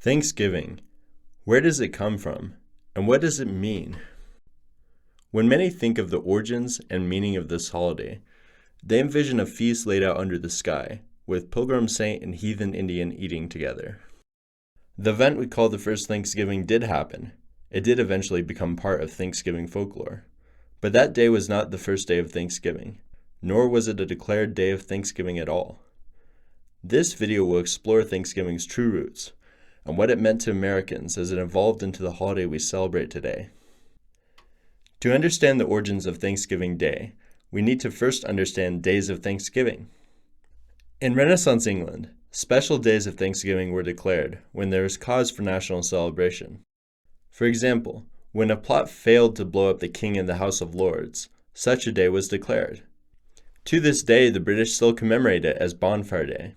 Thanksgiving. Where does it come from, and what does it mean? When many think of the origins and meaning of this holiday, they envision a feast laid out under the sky, with pilgrim saint and heathen Indian eating together. The event we call the first Thanksgiving did happen. It did eventually become part of Thanksgiving folklore. But that day was not the first day of Thanksgiving, nor was it a declared day of Thanksgiving at all. This video will explore Thanksgiving's true roots, and what it meant to Americans as it evolved into the holiday we celebrate today. To understand the origins of Thanksgiving Day, we need to first understand days of Thanksgiving. In Renaissance England, special days of Thanksgiving were declared when there was cause for national celebration. For example, when a plot failed to blow up the king in the House of Lords, such a day was declared. To this day, the British still commemorate it as Bonfire Day.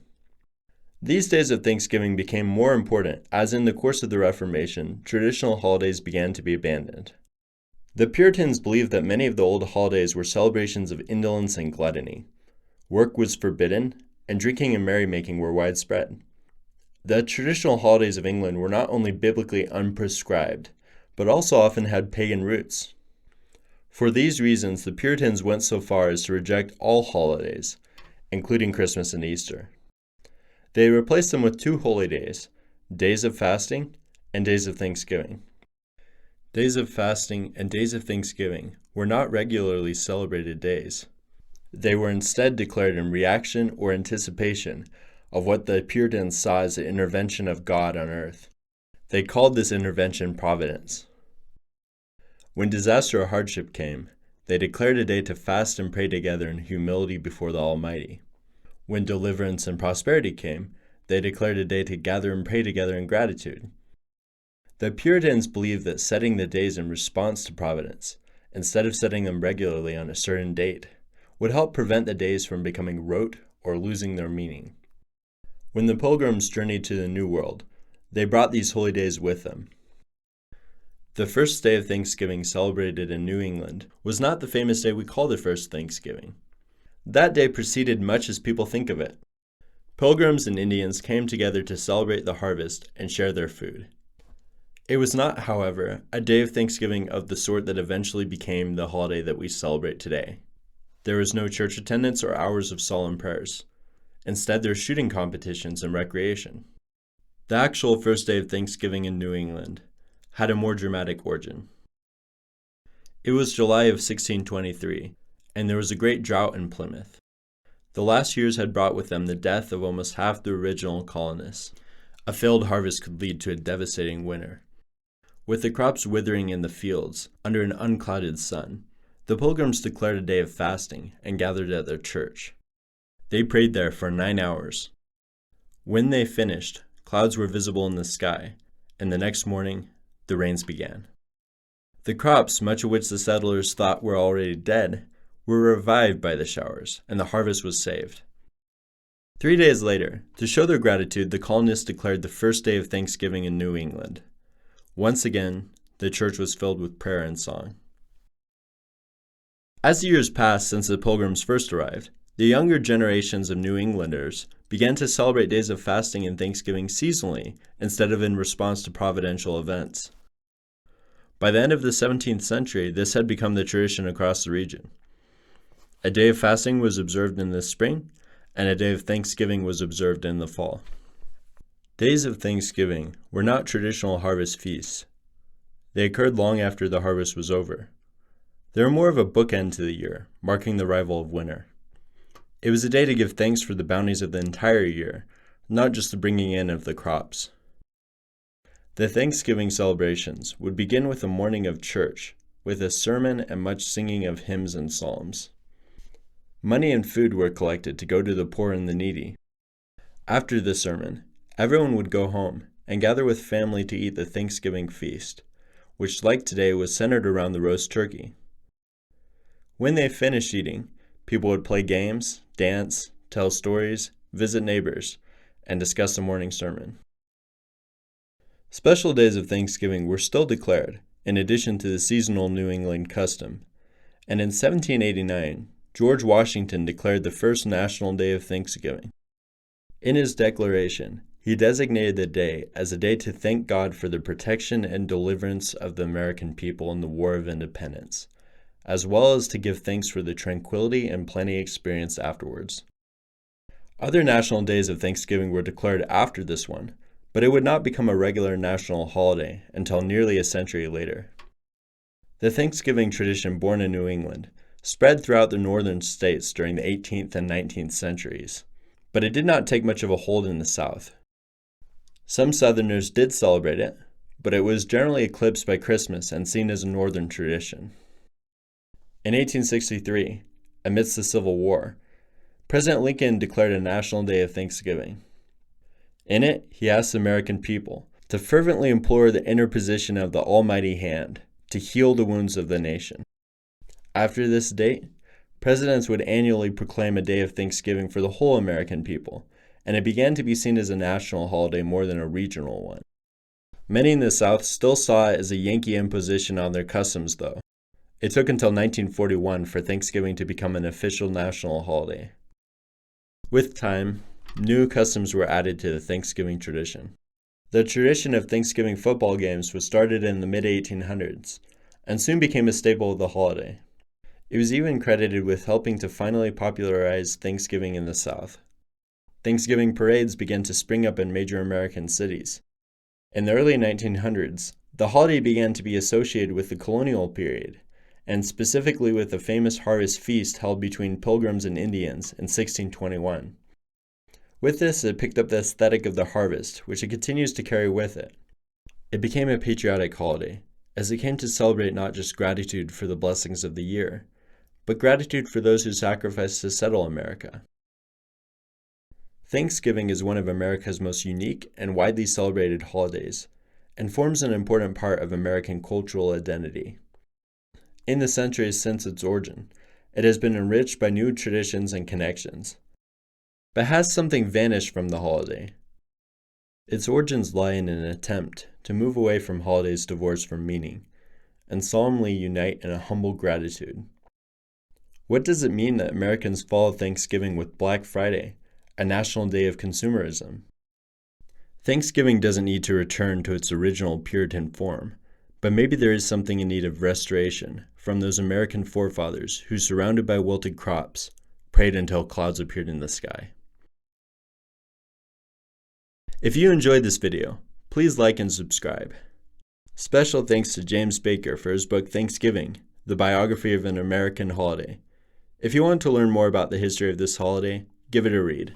These days of Thanksgiving became more important as in the course of the Reformation, traditional holidays began to be abandoned. The Puritans believed that many of the old holidays were celebrations of indolence and gluttony. Work was forbidden, and drinking and merrymaking were widespread. The traditional holidays of England were not only biblically unprescribed, but also often had pagan roots. For these reasons, the Puritans went so far as to reject all holidays, including Christmas and Easter. They replaced them with two holy days, days of fasting and days of Thanksgiving. Days of fasting and days of Thanksgiving were not regularly celebrated days. They were instead declared in reaction or anticipation of what the Puritans saw as the intervention of God on earth. They called this intervention Providence. When disaster or hardship came, they declared a day to fast and pray together in humility before the Almighty. When deliverance and prosperity came, they declared a day to gather and pray together in gratitude. The Puritans believed that setting the days in response to providence, instead of setting them regularly on a certain date, would help prevent the days from becoming rote or losing their meaning. When the Pilgrims journeyed to the New World, they brought these holy days with them. The first day of Thanksgiving celebrated in New England was not the famous day we call the first Thanksgiving. That day proceeded much as people think of it. Pilgrims and Indians came together to celebrate the harvest and share their food. It was not, however, a day of Thanksgiving of the sort that eventually became the holiday that we celebrate today. There was no church attendance or hours of solemn prayers. Instead, there were shooting competitions and recreation. The actual first day of Thanksgiving in New England had a more dramatic origin. It was July of 1623, and there was a great drought in Plymouth. The last years had brought with them the death of almost half the original colonists. A failed harvest could lead to a devastating winter. With the crops withering in the fields under an unclouded sun, the Pilgrims declared a day of fasting and gathered at their church. They prayed there for 9 hours. When they finished, clouds were visible in the sky, and the next morning, the rains began. The crops, much of which the settlers thought were already dead, were revived by the showers, and the harvest was saved. 3 days later, to show their gratitude, the colonists declared the first day of Thanksgiving in New England. Once again, the church was filled with prayer and song. As the years passed since the Pilgrims first arrived, the younger generations of New Englanders began to celebrate days of fasting and Thanksgiving seasonally instead of in response to providential events. By the end of the 17th century, this had become the tradition across the region. A day of fasting was observed in the spring, and a day of Thanksgiving was observed in the fall. Days of Thanksgiving were not traditional harvest feasts. They occurred long after the harvest was over. They were more of a bookend to the year, marking the arrival of winter. It was a day to give thanks for the bounties of the entire year, not just the bringing in of the crops. The Thanksgiving celebrations would begin with a morning of church, with a sermon and much singing of hymns and psalms. Money and food were collected to go to the poor and the needy. After the sermon, everyone would go home and gather with family to eat the Thanksgiving feast, which, like today, was centered around the roast turkey. When they finished eating, people would play games, dance, tell stories, visit neighbors, and discuss the morning sermon. Special days of Thanksgiving were still declared, in addition to the seasonal New England custom, and in 1789, George Washington declared the first National Day of Thanksgiving. In his declaration, He designated the day as a day to thank God for the protection and deliverance of the American people in the War of Independence, as well as to give thanks for the tranquility and plenty experienced afterwards. Other national days of Thanksgiving were declared after this one, but it would not become a regular national holiday until nearly a century later. The Thanksgiving tradition, born in New England, spread throughout the northern states during the 18th and 19th centuries, but it did not take much of a hold in the South. Some Southerners did celebrate it, but it was generally eclipsed by Christmas and seen as a northern tradition. In 1863, amidst the Civil War, President Lincoln declared a national day of Thanksgiving. In it, he asked the American people to fervently implore the interposition of the Almighty Hand to heal the wounds of the nation. After this date, presidents would annually proclaim a day of Thanksgiving for the whole American people, and it began to be seen as a national holiday more than a regional one. Many in the South still saw it as a Yankee imposition on their customs, though. It took until 1941 for Thanksgiving to become an official national holiday. With time, new customs were added to the Thanksgiving tradition. The tradition of Thanksgiving football games was started in the mid-1800s and soon became a staple of the holiday. It was even credited with helping to finally popularize Thanksgiving in the South. Thanksgiving parades began to spring up in major American cities. In the early 1900s, the holiday began to be associated with the colonial period, and specifically with the famous harvest feast held between Pilgrims and Indians in 1621. With this, it picked up the aesthetic of the harvest, which it continues to carry with it. It became a patriotic holiday, as it came to celebrate not just gratitude for the blessings of the year, but gratitude for those who sacrificed to settle America. Thanksgiving is one of America's most unique and widely celebrated holidays, and forms an important part of American cultural identity. In the centuries since its origin, it has been enriched by new traditions and connections. But has something vanished from the holiday? Its origins lie in an attempt to move away from holidays divorced from meaning, and solemnly unite in a humble gratitude. What does it mean that Americans follow Thanksgiving with Black Friday, a national day of consumerism? Thanksgiving doesn't need to return to its original Puritan form, but maybe there is something in need of restoration from those American forefathers who, surrounded by wilted crops, prayed until clouds appeared in the sky. If you enjoyed this video, please like and subscribe. Special thanks to James Baker for his book Thanksgiving, The Biography of an American Holiday. If you want to learn more about the history of this holiday, give it a read.